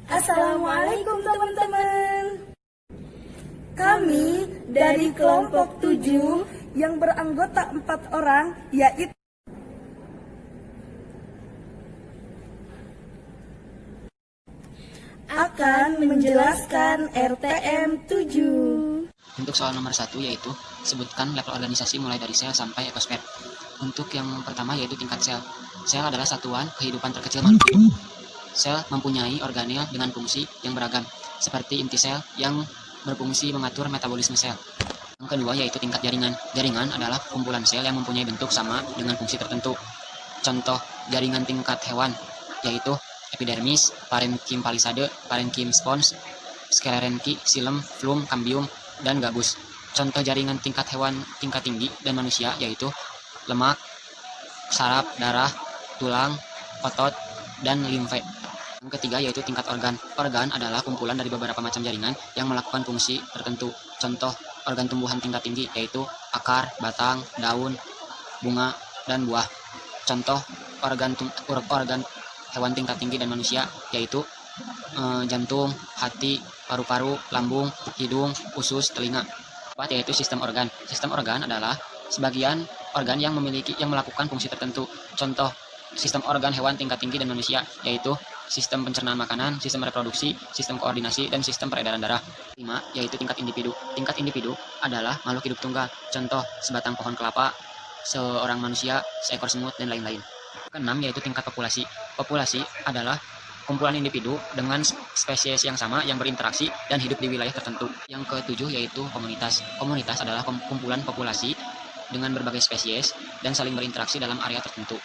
Assalamualaikum teman-teman. Kami dari kelompok 7 yang beranggota 4 orang, yaitu akan menjelaskan RTM 7. Untuk soal nomor 1 yaitu sebutkan level organisasi mulai dari sel sampai ekosfer. Untuk yang pertama yaitu tingkat sel. Sel adalah satuan kehidupan terkecil makhluk hidup. Sel mempunyai organel dengan fungsi yang beragam, seperti inti sel yang berfungsi mengatur metabolisme sel. Yang kedua yaitu tingkat jaringan. Jaringan adalah kumpulan sel yang mempunyai bentuk sama dengan fungsi tertentu. Contoh jaringan tingkat hewan yaitu epidermis, parenkim palisade, parenkim spons, sklerenki, silem, flum, cambium, dan gabus. Contoh jaringan tingkat hewan tingkat tinggi dan manusia yaitu lemak, saraf, darah, tulang, otot, dan limfe. Yang ketiga yaitu tingkat organ. Organ adalah kumpulan dari beberapa macam jaringan yang melakukan fungsi tertentu. Contoh organ tumbuhan tingkat tinggi yaitu akar, batang, daun, bunga, dan buah. Contoh organ hewan tingkat tinggi dan manusia yaitu jantung, hati, paru-paru, lambung, hidung, usus, telinga. Keempat yaitu sistem organ. Sistem organ adalah sebagian organ yang melakukan fungsi tertentu. Contoh sistem organ hewan tingkat tinggi dan manusia yaitu sistem pencernaan makanan, sistem reproduksi, sistem koordinasi, dan sistem peredaran darah. 5 yaitu tingkat individu. Tingkat individu adalah makhluk hidup tunggal. Contoh sebatang pohon kelapa, seorang manusia, seekor semut, dan lain-lain. Keenam yaitu tingkat populasi. Populasi adalah kumpulan individu dengan spesies yang sama yang berinteraksi dan hidup di wilayah tertentu. Yang ketujuh yaitu komunitas. Komunitas adalah kumpulan populasi dengan berbagai spesies dan saling berinteraksi dalam area tertentu.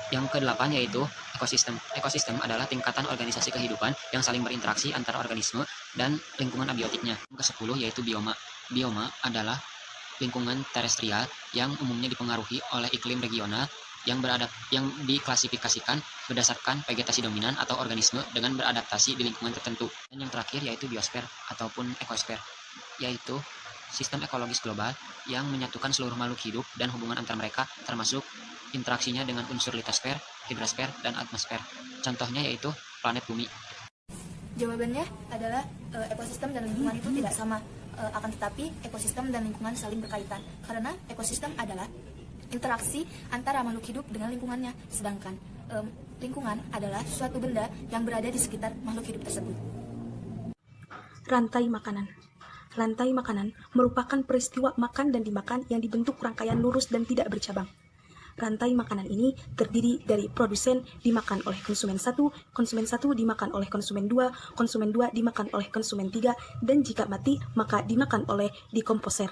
Yang kedelapan yaitu ekosistem. Ekosistem adalah tingkatan organisasi kehidupan yang saling berinteraksi antara organisme dan lingkungan abiotiknya. Yang kesepuluh yaitu bioma. Bioma adalah lingkungan terestrial yang umumnya dipengaruhi oleh iklim regional yang diklasifikasikan berdasarkan vegetasi dominan atau organisme dengan beradaptasi di lingkungan tertentu. Dan yang terakhir yaitu biosfer ataupun ekosfer, yaitu sistem ekologis global yang menyatukan seluruh makhluk hidup dan hubungan antar mereka termasuk interaksinya dengan unsur litosfer, hidrosfer, dan atmosfer. Contohnya yaitu planet bumi. Jawabannya adalah ekosistem dan lingkungan itu tidak sama, akan tetapi ekosistem dan lingkungan saling berkaitan karena ekosistem adalah interaksi antara makhluk hidup dengan lingkungannya, sedangkan lingkungan adalah suatu benda yang berada di sekitar makhluk hidup tersebut. Rantai makanan. Rantai makanan merupakan peristiwa makan dan dimakan yang dibentuk rangkaian lurus dan tidak bercabang. Rantai makanan ini terdiri dari produsen dimakan oleh konsumen 1 dimakan oleh konsumen 2 dimakan oleh konsumen 3, dan jika mati maka dimakan oleh dekomposer.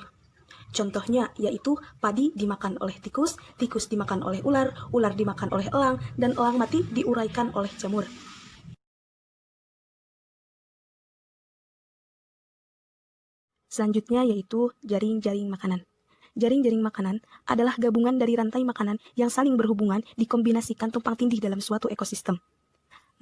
Contohnya yaitu padi dimakan oleh tikus, tikus dimakan oleh ular, ular dimakan oleh elang, dan elang mati diuraikan oleh jamur. Selanjutnya yaitu jaring-jaring makanan. Jaring-jaring makanan adalah gabungan dari rantai makanan yang saling berhubungan dikombinasikan tumpang tindih dalam suatu ekosistem.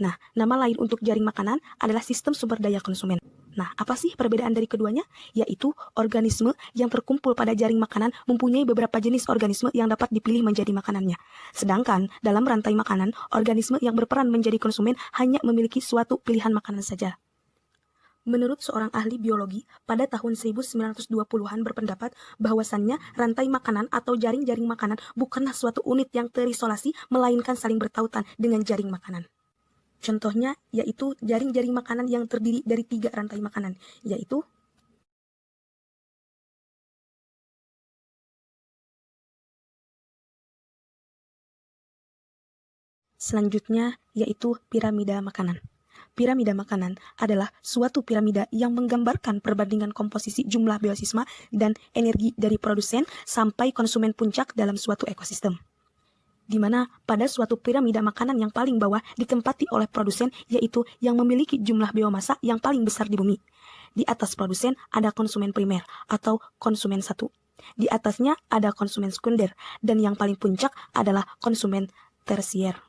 Nah, nama lain untuk jaring makanan adalah sistem sumber daya konsumen. Nah, apa sih perbedaan dari keduanya? Yaitu organisme yang terkumpul pada jaring makanan mempunyai beberapa jenis organisme yang dapat dipilih menjadi makanannya. Sedangkan dalam rantai makanan, organisme yang berperan menjadi konsumen hanya memiliki suatu pilihan makanan saja. Menurut seorang ahli biologi, pada tahun 1920-an berpendapat bahwasannya rantai makanan atau jaring-jaring makanan bukanlah suatu unit yang terisolasi, melainkan saling bertautan dengan jaring makanan. Contohnya yaitu jaring-jaring makanan yang terdiri dari 3 rantai makanan, yaitu selanjutnya yaitu piramida makanan. Piramida makanan adalah suatu piramida yang menggambarkan perbandingan komposisi jumlah biosisma dan energi dari produsen sampai konsumen puncak dalam suatu ekosistem. Di mana pada suatu piramida makanan yang paling bawah ditempati oleh produsen, yaitu yang memiliki jumlah biomasa yang paling besar di bumi. Di atas produsen ada konsumen primer atau konsumen 1. Di atasnya ada konsumen sekunder, dan yang paling puncak adalah konsumen tersier.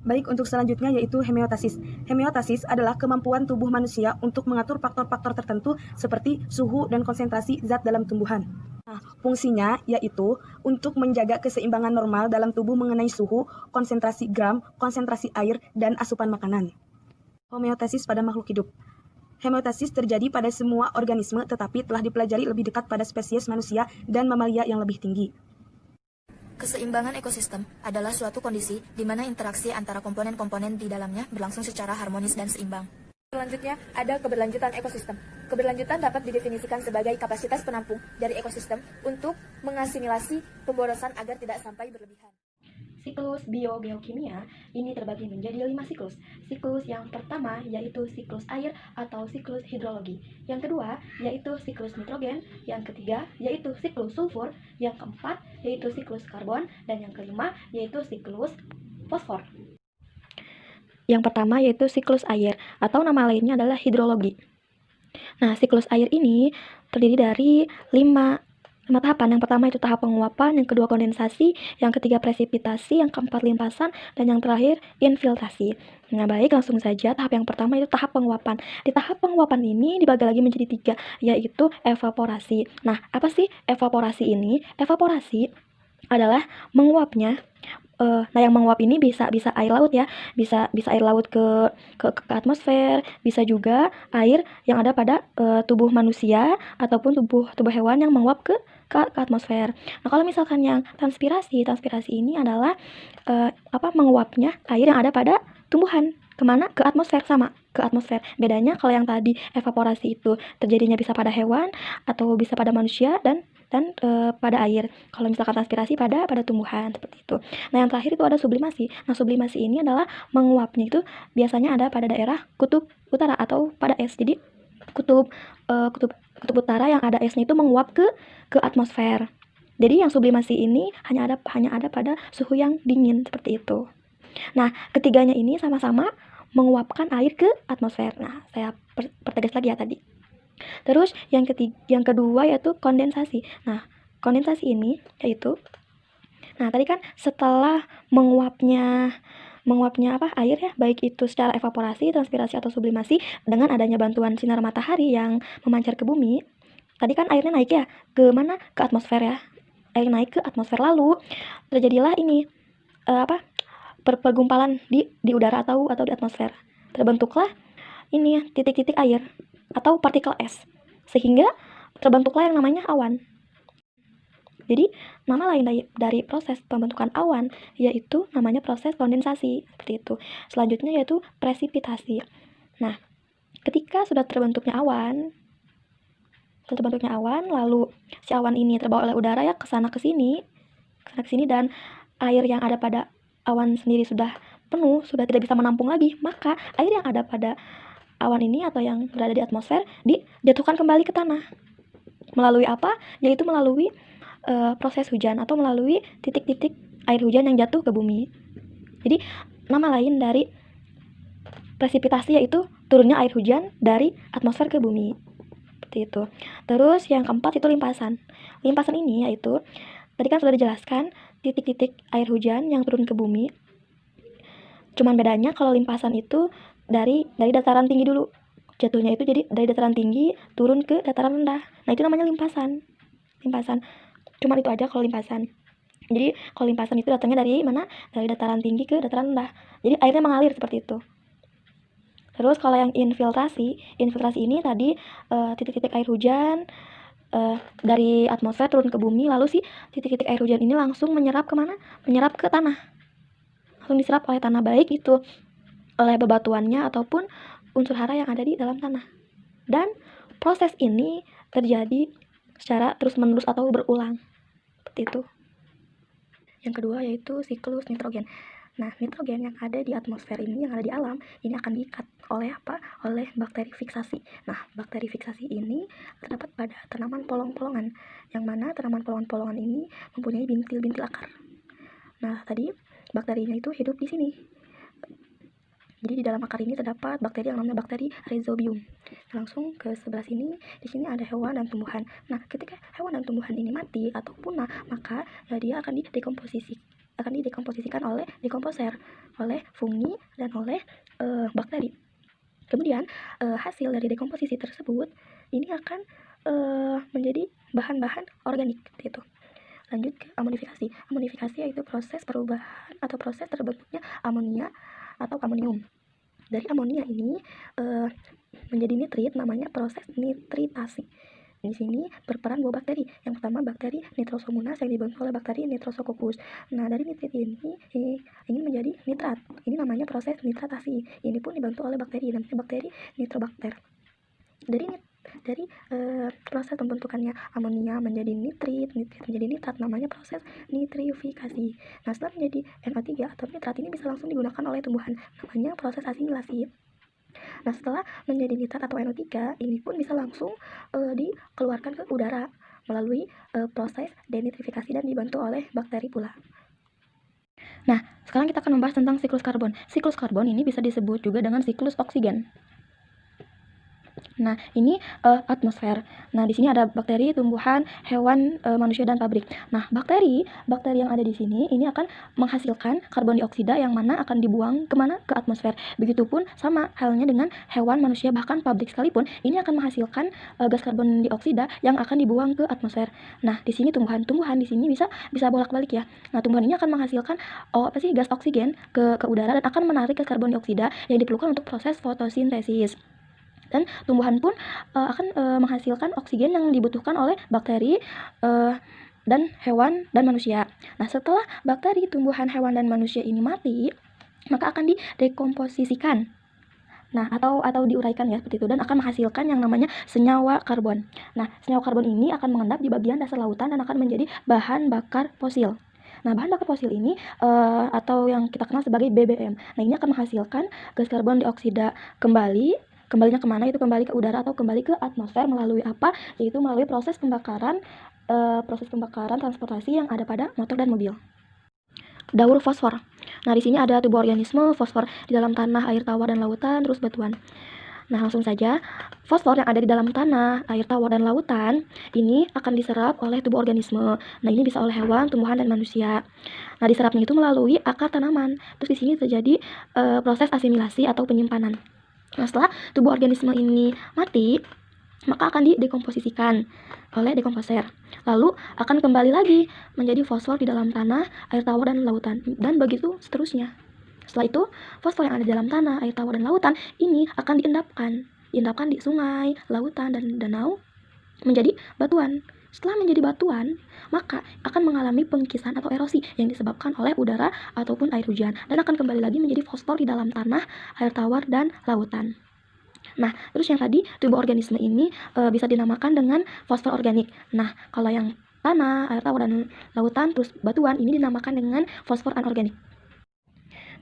Baik, untuk selanjutnya yaitu hemiostasis. Hemiostasis adalah kemampuan tubuh manusia untuk mengatur faktor-faktor tertentu seperti suhu dan konsentrasi zat dalam tumbuhan. Nah, fungsinya yaitu untuk menjaga keseimbangan normal dalam tubuh mengenai suhu, konsentrasi gram, konsentrasi air, dan asupan makanan. Homeostasis pada makhluk hidup. Hemiostasis terjadi pada semua organisme tetapi telah dipelajari lebih dekat pada spesies manusia dan mamalia yang lebih tinggi. Keseimbangan ekosistem adalah suatu kondisi di mana interaksi antara komponen-komponen di dalamnya berlangsung secara harmonis dan seimbang. Selanjutnya, ada keberlanjutan ekosistem. Keberlanjutan dapat didefinisikan sebagai kapasitas penampung dari ekosistem untuk mengasimilasi pemborosan agar tidak sampai berlebihan. Siklus biogeokimia ini terbagi menjadi 5 siklus. Siklus yang pertama yaitu siklus air atau siklus hidrologi. Yang kedua yaitu siklus nitrogen. Yang ketiga yaitu siklus sulfur. Yang keempat yaitu siklus karbon. Dan yang kelima yaitu siklus fosfor. Yang pertama yaitu siklus air atau nama lainnya adalah hidrologi. Nah, siklus air ini terdiri dari 5 tahapan. Yang pertama itu tahap penguapan, yang kedua kondensasi, yang ketiga presipitasi, yang keempat limpasan, dan yang terakhir infiltrasi. Nah, baik, langsung saja. Tahap yang pertama itu tahap penguapan. Di tahap penguapan ini dibagi lagi menjadi 3, yaitu evaporasi. Nah, apa sih evaporasi ini? Evaporasi adalah menguapnya. Nah, yang menguap ini bisa air laut ya, bisa air laut ke atmosfer, bisa juga air yang ada pada tubuh manusia ataupun tubuh hewan yang menguap ke atmosfer. Nah, kalau misalkan yang transpirasi ini adalah menguapnya air yang ada pada tumbuhan. Kemana? Ke atmosfer, sama ke atmosfer. Bedanya kalau yang tadi evaporasi itu terjadinya bisa pada hewan atau bisa pada manusia dan pada air. Kalau misalkan transpirasi pada tumbuhan seperti itu. Nah, yang terakhir itu ada sublimasi. Nah, sublimasi ini adalah menguapnya itu biasanya ada pada daerah kutub utara atau pada es. Jadi kutub utara yang ada esnya itu menguap ke atmosfer. Jadi yang sublimasi ini hanya ada pada suhu yang dingin seperti itu. Nah, ketiganya ini sama-sama menguapkan air ke atmosfer. Nah, saya pertegas lagi ya tadi. Terus yang kedua yaitu kondensasi. Nah, kondensasi ini yaitu, nah tadi kan setelah menguapnya air ya, baik itu secara evaporasi, transpirasi atau sublimasi dengan adanya bantuan sinar matahari yang memancar ke bumi. Tadi kan airnya naik ya ke mana? Ke atmosfer ya. Air naik ke atmosfer, lalu terjadilah ini pergumpalan di udara atau di atmosfer. Terbentuklah ini titik-titik air atau partikel es, sehingga terbentuklah yang namanya awan. Jadi nama lain dari proses pembentukan awan yaitu namanya proses kondensasi, seperti itu. Selanjutnya yaitu presipitasi. Nah, ketika sudah terbentuknya awan, lalu si awan ini terbawa oleh udara ya ke sana ke sini dan air yang ada pada awan sendiri sudah penuh, sudah tidak bisa menampung lagi, maka air yang ada pada awan ini atau yang berada di atmosfer dijatuhkan kembali ke tanah. Melalui apa? Yaitu melalui proses hujan atau melalui titik-titik air hujan yang jatuh ke bumi. Jadi nama lain dari presipitasi yaitu turunnya air hujan dari atmosfer ke bumi. Seperti itu. Terus yang keempat itu limpasan. Limpasan ini yaitu tadi kan sudah dijelaskan titik-titik air hujan yang turun ke bumi. Cuman bedanya kalau limpasan itu dari dataran tinggi dulu. Jatuhnya itu jadi dari dataran tinggi turun ke dataran rendah. Nah, itu namanya limpasan. Cuman itu aja kalau limpasan. Jadi kalau limpasan itu datangnya dari mana? Dari dataran tinggi ke dataran rendah. Jadi airnya mengalir seperti itu. Terus kalau yang infiltrasi ini tadi titik-titik air hujan dari atmosfer turun ke bumi, lalu si titik-titik air hujan ini langsung menyerap kemana? Menyerap ke tanah. Langsung diserap oleh tanah, baik itu oleh bebatuannya ataupun unsur hara yang ada di dalam tanah. Dan proses ini terjadi secara terus-menerus atau berulang. Seperti itu. Yang kedua yaitu siklus nitrogen. Nah, nitrogen yang ada di atmosfer ini, yang ada di alam, ini akan diikat oleh apa? Oleh bakteri fiksasi. Nah, bakteri fiksasi ini terdapat pada tanaman polong-polongan, yang mana tanaman polong-polongan ini mempunyai bintil-bintil akar. Nah, tadi bakterinya itu hidup di sini. Jadi di dalam akar ini terdapat bakteri yang namanya bakteri rhizobium. Langsung ke sebelah sini, di sini ada hewan dan tumbuhan. Nah, ketika hewan dan tumbuhan ini mati atau punah, maka ya dia akan didekomposisikan oleh dekomposer. oleh fungi, dan oleh bakteri. Kemudian hasil dari dekomposisi tersebut ini akan menjadi bahan-bahan organik gitu. Lanjut ke amonifikasi. Amonifikasi yaitu proses perubahan atau proses terbentuknya amonia atau amonium. Dari amonia ini menjadi nitrit, namanya proses nitritasi. Di sini berperan dua bakteri. Yang pertama bakteri Nitrosomonas yang dibentuk oleh bakteri Nitrosococcus. Nah, dari nitrit ini ingin menjadi nitrat. Ini namanya proses nitratasi. Ini pun dibantu oleh bakteri, namanya bakteri Nitrobacter. Dari proses pembentukannya amonia menjadi nitrit menjadi nitrat, namanya proses nitrifikasi. Nah, setelah menjadi NO3 atau nitrat ini bisa langsung digunakan oleh tumbuhan, namanya proses asimilasi. Nah, setelah menjadi nitrat atau NO3 ini pun bisa langsung dikeluarkan ke udara melalui proses denitrifikasi dan dibantu oleh bakteri pula. Nah, sekarang kita akan membahas tentang siklus karbon. Siklus karbon ini bisa disebut juga dengan siklus oksigen. Nah, ini atmosfer. Nah, di sini ada bakteri, tumbuhan, hewan, manusia, dan pabrik. Nah, bakteri yang ada di sini ini akan menghasilkan karbon dioksida yang mana akan dibuang kemana? Ke atmosfer. Begitupun sama halnya dengan hewan, manusia, bahkan pabrik sekalipun ini akan menghasilkan gas karbon dioksida yang akan dibuang ke atmosfer. Nah, di sini tumbuhan di sini bisa bolak-balik ya. Nah, tumbuhan ini akan menghasilkan gas oksigen ke udara dan akan menarik gas karbon dioksida yang diperlukan untuk proses fotosintesis. Dan tumbuhan pun akan menghasilkan oksigen yang dibutuhkan oleh bakteri dan hewan dan manusia. Nah, setelah bakteri, tumbuhan, hewan, dan manusia ini mati, maka akan didekomposisikan. Nah, atau diuraikan ya seperti itu, dan akan menghasilkan yang namanya senyawa karbon. Nah, senyawa karbon ini akan mengendap di bagian dasar lautan dan akan menjadi bahan bakar fosil. Nah, bahan bakar fosil ini atau yang kita kenal sebagai BBM. Nah, ini akan menghasilkan gas karbon dioksida kembalinya kemana? Itu kembali ke udara atau kembali ke atmosfer melalui apa? Yaitu melalui proses pembakaran transportasi yang ada pada motor dan mobil. Daur fosfor. Nah, di sini ada tubuh organisme fosfor di dalam tanah, air tawar, dan lautan, terus batuan. Nah, langsung saja, fosfor yang ada di dalam tanah, air tawar, dan lautan ini akan diserap oleh tubuh organisme. Nah, ini bisa oleh hewan, tumbuhan, dan manusia. Nah, diserapnya itu melalui akar tanaman. Terus di sini terjadi proses asimilasi atau penyimpanan. Nah, setelah tubuh organisme ini mati, maka akan didekomposisikan oleh dekomposer. Lalu akan kembali lagi menjadi fosfor di dalam tanah, air tawar, dan lautan, dan begitu seterusnya. Setelah itu, fosfor yang ada di dalam tanah, air tawar, dan lautan ini akan diendapkan di sungai, lautan, dan danau menjadi batuan. Setelah menjadi batuan, maka akan mengalami pengikisan atau erosi yang disebabkan oleh udara ataupun air hujan, dan akan kembali lagi menjadi fosfor di dalam tanah, air tawar, dan lautan. Nah, terus yang tadi tubuh organisme ini bisa dinamakan dengan fosfor organik. Nah, kalau yang tanah, air tawar, dan lautan terus batuan ini dinamakan dengan fosfor anorganik.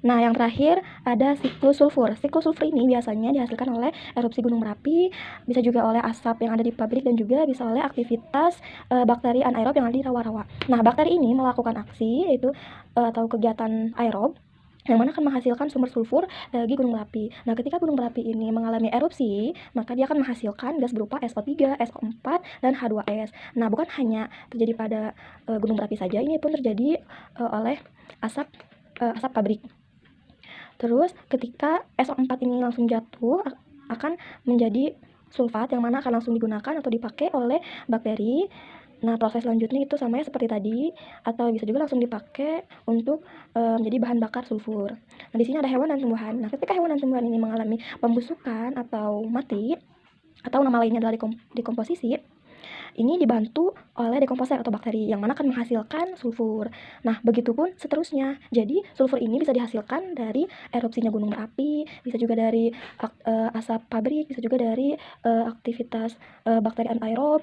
Nah, yang terakhir ada siklus sulfur. Siklus sulfur ini biasanya dihasilkan oleh erupsi Gunung Merapi, bisa juga oleh asap yang ada di pabrik, dan juga bisa oleh aktivitas bakteri anaerob yang ada di rawa-rawa. Nah, bakteri ini melakukan aksi yaitu atau kegiatan aerob yang mana akan menghasilkan sumber sulfur dari Gunung Merapi. Nah, ketika Gunung Merapi ini mengalami erupsi, maka dia akan menghasilkan gas berupa SO3, SO4, dan H2S. Nah, bukan hanya terjadi pada Gunung Merapi saja, ini pun terjadi oleh asap pabrik. Terus ketika SO4 ini langsung jatuh akan menjadi sulfat yang mana akan langsung digunakan atau dipakai oleh bakteri. Nah, proses selanjutnya itu sama seperti tadi, atau bisa juga langsung dipakai untuk menjadi bahan bakar sulfur. Nah, di sini ada hewan dan tumbuhan. Nah, ketika hewan dan tumbuhan ini mengalami pembusukan atau mati, atau nama lainnya adalah dekomposisi, ini dibantu oleh dekomposer atau bakteri yang mana akan menghasilkan sulfur. Nah, begitupun seterusnya. Jadi, sulfur ini bisa dihasilkan dari erupsinya gunung berapi, bisa juga dari asap pabrik, bisa juga dari aktivitas bakteri anaerob,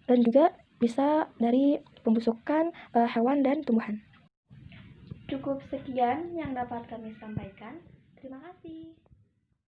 dan juga bisa dari pembusukan hewan dan tumbuhan. Cukup sekian yang dapat kami sampaikan. Terima kasih.